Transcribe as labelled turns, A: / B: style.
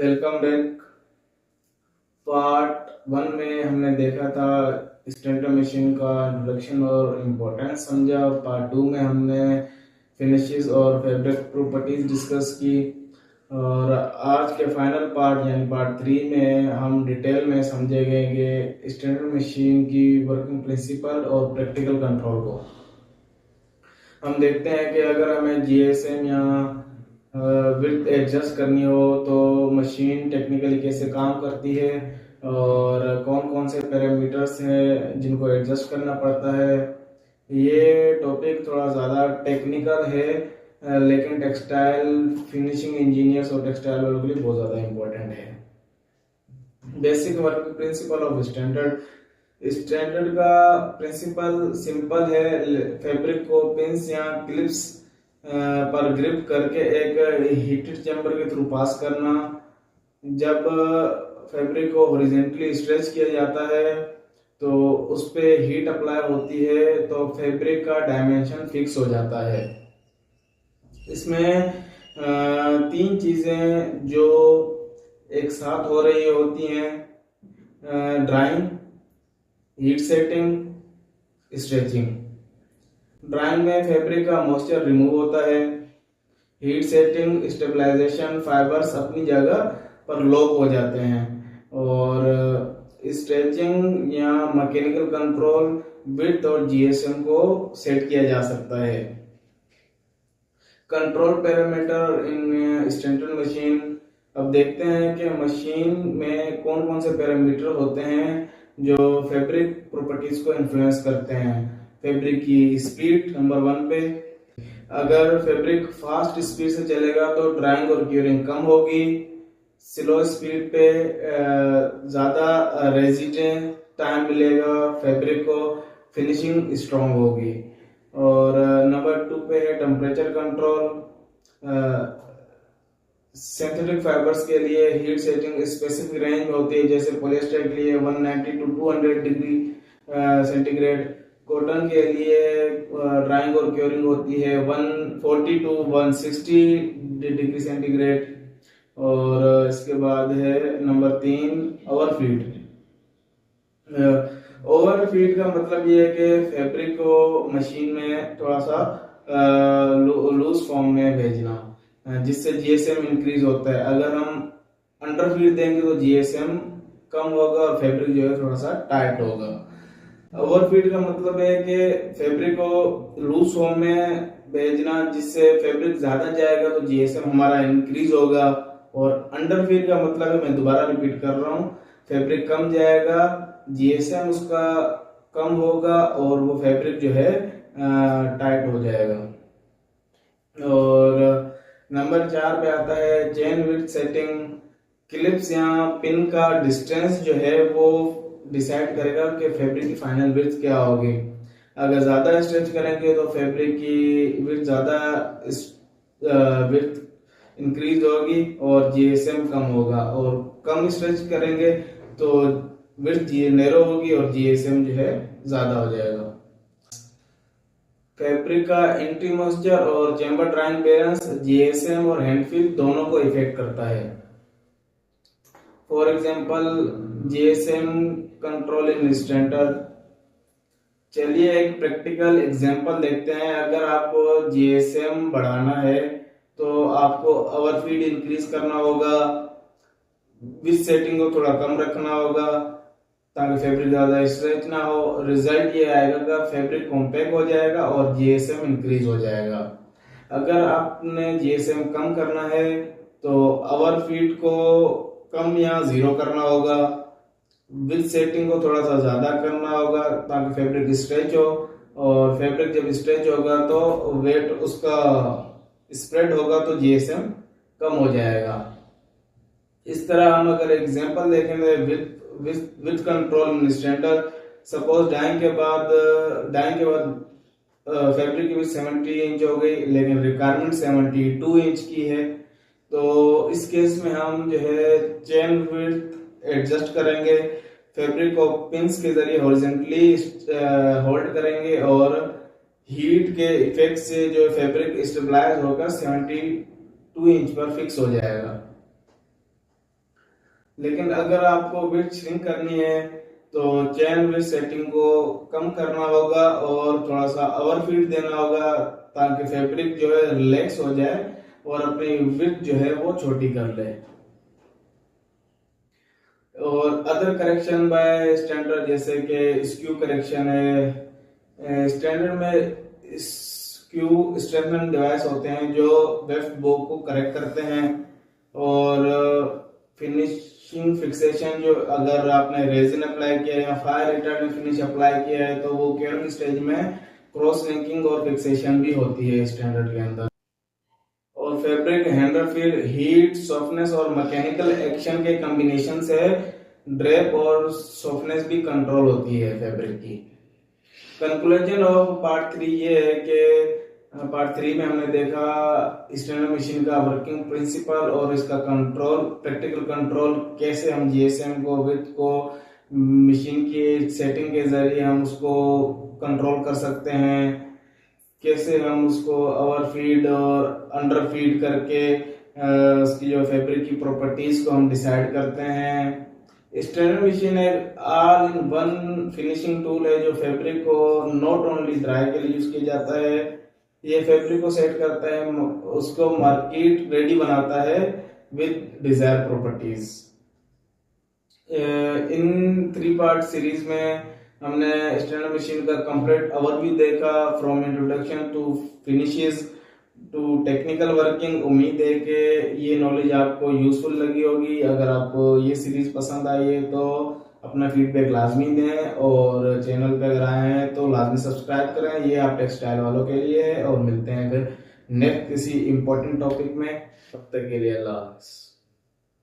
A: Welcome back. Part one में हमने देखा था स्टेंटर मशीन का इंट्रोडक्शन और इम्पोर्टेंस समझा। पार्ट टू में हमने फिनिशेस और फैब्रिक प्रॉपर्टीज डिस्कस की। और आज के फाइनल पार्ट यानी पार्ट थ्री में हम डिटेल में समझेंगे कि स्टेंटर मशीन की वर्किंग प्रिंसिपल और प्रैक्टिकल कंट्रोल को। हम देखते हैं कि अगर हमें जीएसएम या विड्थ एडजस्ट करनी हो तो मशीन टेक्निकली कैसे काम करती है और कौन कौन से पैरामीटर्स हैं जिनको एडजस्ट करना पड़ता है। ये टॉपिक थोड़ा ज़्यादा टेक्निकल है, लेकिन टेक्सटाइल फिनिशिंग इंजीनियर्स और टेक्सटाइल वालों के लिए बहुत ज़्यादा इम्पोर्टेंट है। Basic working principle of standard का प्रिंसिपल सिंपल है। फैब्रिक को पिंस या क्लिप्स पर ग्रिप करके एक हीटेड चैम्बर के थ्रू पास करना। जब फैब्रिक को हॉरिजॉन्टली स्ट्रेच किया जाता है तो उस पे हीट अप्लाई होती है तो फैब्रिक का डायमेंशन फिक्स हो जाता है। इसमें तीन चीजें जो एक साथ हो रही होती हैं: drawing, heat setting, stretching. Drawing में फैब्रिक का मॉइस्चर रिमूव होता है। हीट सेटिंग स्टेबलाइजेशन, फाइबर्स अपनी जगह पर लॉक हो जाते हैं। और स्ट्रेचिंग या मैकेनिकल कंट्रोल, विड्थ और जीएसएम को सेट किया जा सकता है। कंट्रोल पैरामीटर इन स्टेंटर मशीन। अब देखते हैं कि मशीन में कौन कौन से पैरामीटर होते हैं जो फैब्रिक प्रॉपर्टीज को इन्फ्लुएंस करते हैं। फैब्रिक की स्पीड नंबर वन पे। अगर फैब्रिक फास्ट स्पीड से चलेगा तो ड्राइंग और क्यूरिंग कम होगी। स्लो स्पीड पे ज्यादा रेजिस्टेंस टाइम मिलेगा, फैब्रिक को फिनिशिंग स्ट्रॉन्ग होगी। और नंबर टू पे है टेम्परेचर कंट्रोल। सिंथेटिक फाइबर्स के लिए हीट सेटिंग स्पेसिफिक रेंज में होती है, जैसे पॉलिएस्टर के लिए 190 टू 200 डिग्री सेंटीग्रेड। कॉटन के लिए ड्राइंग और क्योरिंग होती है 140 टू 160 डिग्री सेंटीग्रेड। और इसके बाद है नंबर तीन ओवरफीड। ओवरफीड का मतलब ये है कि फैब्रिक को मशीन में थोड़ा सा लूज फॉर्म में भेजना, जिससे जीएसएम इंक्रीज होता है। अगर हम अंडरफीड देंगे तो जीएसएम कम होगा और फैब्रिक जो है थोड़ा सा टाइट होगा। ओवरफीड का मतलब है कि फैब्रिक को लूज फॉर्म में भेजना, जिससे फैब्रिक ज्यादा जाएगा तो जीएसएम हमारा इंक्रीज होगा। और अंडरफीड का मतलब है, मैं दोबारा रिपीट कर रहा हूँ, फैब्रिक कम जाएगा, जीएसएम उसका कम होगा और वो फैब्रिक जो है टाइट हो जाएगा। और नंबर चार पे आता है चेन विड्थ सेटिंग। क्लिप्स या पिन का डिस्टेंस जो है वो डिसाइड करेगा कि फैब्रिक की फाइनल विड्थ क्या होगी। अगर ज्यादा स्ट्रेच करेंगे तो फैब्रिक की विड्थ ज्यादा विड्थ इंक्रीज होगी और जीएसएम कम होगा। और कम स्ट्रेच करेंगे तो विड्थ नैरो होगी और जीएसएम जो है ज्यादा हो जाएगा। फैब्रिक का एंटी मॉइस्चर और चेंबर ड्राइंग बैलेंस जीएसएम और हैंड फील दोनों को इफेक्ट करता है। For example GSM control in stenter. चलिए एक प्रैक्टिकल एग्जांपल देखते हैं। अगर आपको जीएसएम बढ़ाना है तो आपको ओवरफीड इंक्रीज करना होगा, विथ सेटिंग को थोड़ा कम रखना होगा ताकि फैब्रिक ज्यादा स्ट्रेच ना हो। रिजल्ट ये आएगा कि फैब्रिक कॉम्पैक्ट हो जाएगा और जीएसएम इंक्रीज हो जाएगा। अगर आपने जीएसएम कम करना है तो ओवरफीड को कम या जीरो करना होगा, विथ सेटिंग को थोड़ा सा ज्यादा करना होगा ताकि फैब्रिक स्ट्रेच हो। और फैब्रिक जब स्ट्रेच होगा तो वेट उसका स्प्रेड होगा तो जीएसएम कम हो जाएगा। इस तरह हम अगर एग्जांपल देखेंगे with control in standard. Suppose dyeing के बाद फैब्रिक की विड्थ 70 इंच हो गई, लेकिन रिक्वायरमेंट 72 इंच की है। तो इस केस में हम जो है चेन विड्थ एडजस्ट करेंगे, फैब्रिक को पिंस के जरिए हॉरिजॉन्टली होल्ड करेंगे और हीट के इफेक्ट से जो फैब्रिक स्टेबलाइज होकर 72 इंच पर फिक्स हो जाएगा। लेकिन अगर आपको विड्थ श्रिंक करनी है तो चेन विड्थ सेटिंग को कम करना होगा और थोड़ा सा ओवरफीड देना होगा ताकि फैब्रिक जो है रिलैक्स हो जाए और अपनी विड्थ जो है वो छोटी कर ले। और अदर करेक्शन बाय स्टैंडर्ड जैसे कि स्क्यू करेक्शन है। स्टैंडर्ड में स्क्यू स्ट्रेंथनिंग डिवाइस होते हैं जो वेफ्ट बो को करेक्ट करते हैं। और फिनिशिंग फिक्सेशन जो अगर आपने रेजिन अप्लाई किया है या फायर रिटार्डेंट फिनिश अप्लाई किया है तो वो क्योरिंग स्टेज में क्रॉस लिंकिंग और फिक्सेशन भी होती है स्टैंडर्ड के अंदर। और फैब्रिक हैंडल फिर हीट सॉफ्टनेस और मैकेनिकल एक्शन के कॉम्बिनेशन से ड्रेप और सॉफ्टनेस भी कंट्रोल होती है फैब्रिक की। कंक्लूजन ऑफ पार्ट 3 ये है कि पार्ट 3 में हमने देखा स्टैंडर्ड मशीन का वर्किंग प्रिंसिपल और इसका कंट्रोल, प्रैक्टिकल कंट्रोल, कैसे हम जीएसएम को विड्थ को मशीन की सेटिंग के जरिए हम उसको कंट्रोल कर सकते हैं, कैसे हम उसको ओवरफीड और अंडरफीड करके उसकी जो फैब्रिक की प्रॉपर्टीज को हम डिसाइड करते हैं। स्टैंडर्ड मशीन एक all in one finishing tool है जो फैब्रिक को नॉट ओनली ड्राई के लिए यूज किया जाता है, ये फैब्रिक को सेट करता है, उसको मार्केट रेडी बनाता है with desire properties. In 3 part series में हमने स्टैंडर्ड मशीन का कंप्लीट ओवरव्यू देखा from introduction to finishes to technical working. उम्मीद है कि ये नॉलेज आपको यूजफुल लगी होगी। अगर आपको ये सीरीज पसंद आई है तो अपना फीडबैक लाजमी दें और चैनल पे अगर आए हैं तो लाजमी सब्सक्राइब करें। ये आप टेक्सटाइल वालों के लिए है और मिलते हैं फिर नेक्स्ट किसी इंपॉर्टेंट टॉपिक में। तब तक के लिए अल्लाह हाफ़िज़।